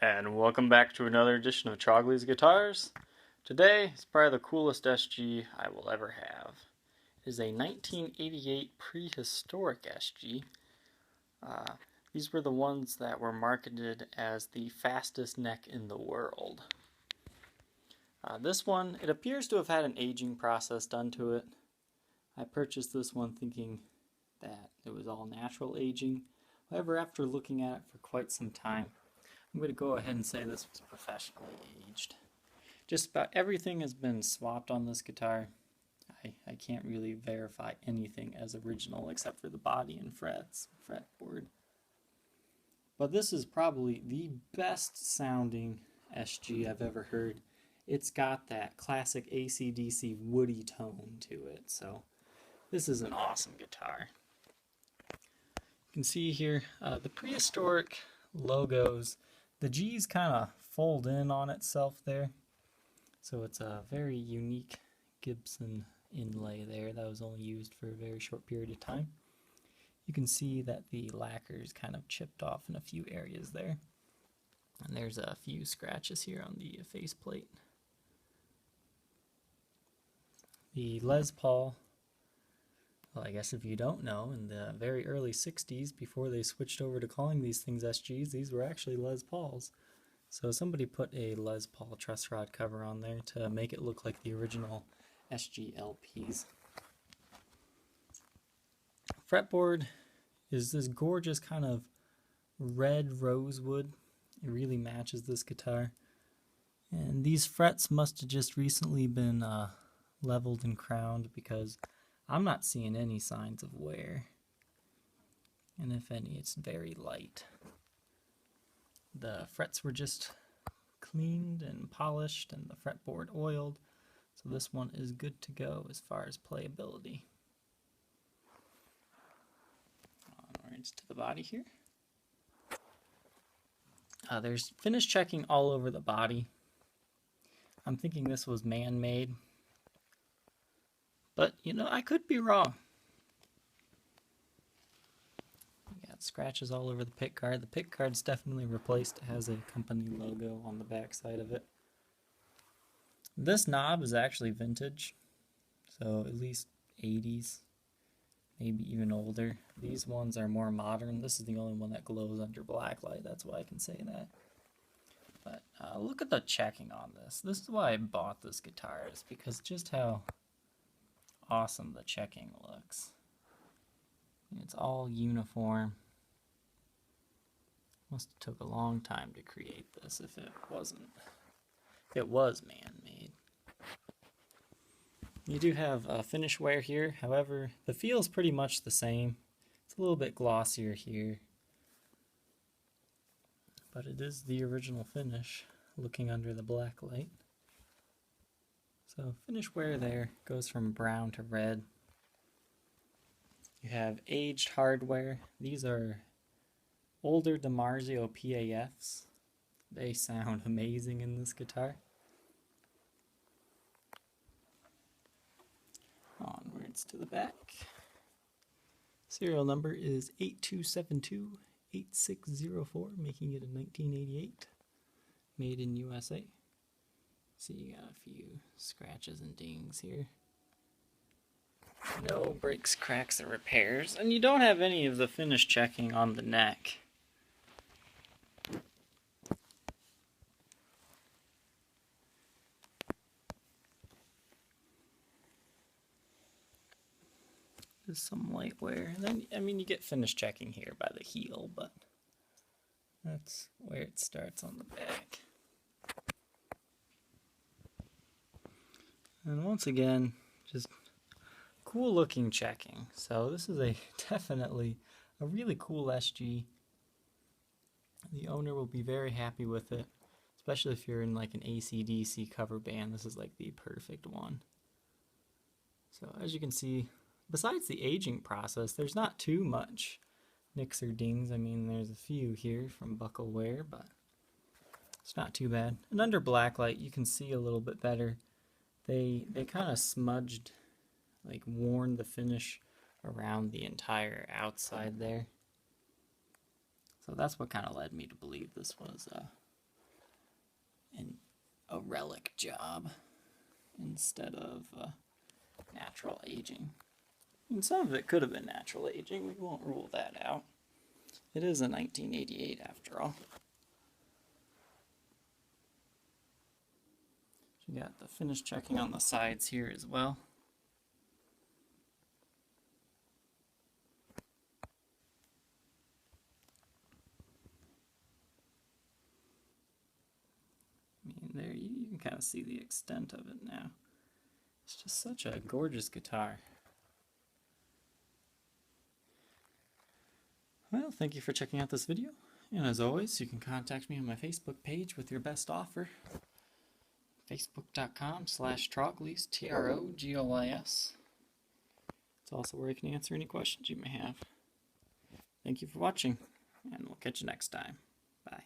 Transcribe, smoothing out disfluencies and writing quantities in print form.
And welcome back to another edition of Trogly's Guitars. Today is probably the coolest SG I will ever have. It is a 1988 Prehistoric SG. These were the ones that were marketed as the fastest neck in the world. This one, it appears to have had an aging process done to it. I purchased this one thinking that it was all natural aging. However, after looking at it for quite some time, I'm going to go ahead and say this was professionally aged. Just about everything has been swapped on this guitar. I can't really verify anything as original except for the body and fretboard. But this is probably the best sounding SG I've ever heard. It's got that classic AC/DC woody tone to it, so this is an awesome guitar. You can see here the Prehistoric logos. The G's kind of fold in on itself there, so it's a very unique Gibson inlay there that was only used for a very short period of time. You can see that the lacquer is kind of chipped off in a few areas there, and there's a few scratches here on the faceplate. The Les Paul, well, I guess if you don't know, in the very early 60s, before they switched over to calling these things SGs, these were actually Les Pauls. So somebody put a Les Paul truss rod cover on there to make it look like the original SG LPs. Fretboard is this gorgeous kind of red rosewood. It really matches this guitar. And these frets must have just recently been leveled and crowned, because I'm not seeing any signs of wear, and if any, it's very light. The frets were just cleaned and polished and the fretboard oiled, so this one is good to go as far as playability. Onwards to the body here. There's finish checking all over the body. I'm thinking this was man-made, but, you know, I could be wrong. You got scratches all over the pick guard. The pick guard's definitely replaced. It has a company logo on the back side of it. This knob is actually vintage, so at least 80s, maybe even older. These ones are more modern. This is the only one that glows under black light. That's why I can say that. But look at the checking on this. This is why I bought this guitar, is because just how awesome the checking looks. It's all uniform. Must have took a long time to create this if it wasn't. If it was man-made. You do have finish wear here, however, the feel is pretty much the same. It's a little bit glossier here, but it is the original finish, looking under the black light. So finish wear there goes from brown to red. You have aged hardware. These are older DiMarzio PAFs. They sound amazing in this guitar. Onwards to the back. Serial number is 82728604, making it a 1988, made in USA. See, you got a few scratches and dings here. No breaks, cracks, or repairs. And you don't have any of the finish checking on the neck. There's some light wear. And then, I mean, you get finish checking here by the heel, but that's where it starts on the back. And once again, just cool looking checking. So this is definitely a really cool SG. The owner will be very happy with it, especially if you're in like an AC/DC cover band. This is like the perfect one. So as you can see, besides the aging process, there's not too much nicks or dings. I mean, there's a few here from buckle wear, but it's not too bad. And under blacklight, you can see a little bit better. They kind of smudged, like worn the finish around the entire outside there. So that's what kind of led me to believe this was a relic job instead of natural aging. And some of it could have been natural aging. We won't rule that out. It is a 1988 after all. You got the finish checking on the sides here as well. I mean, there you can kind of see the extent of it now. It's just such a gorgeous guitar. Well, thank you for checking out this video. And as always, you can contact me on my Facebook page with your best offer. Facebook.com/Troglys, Troglys. It's also where you can answer any questions you may have. Thank you for watching, and we'll catch you next time. Bye.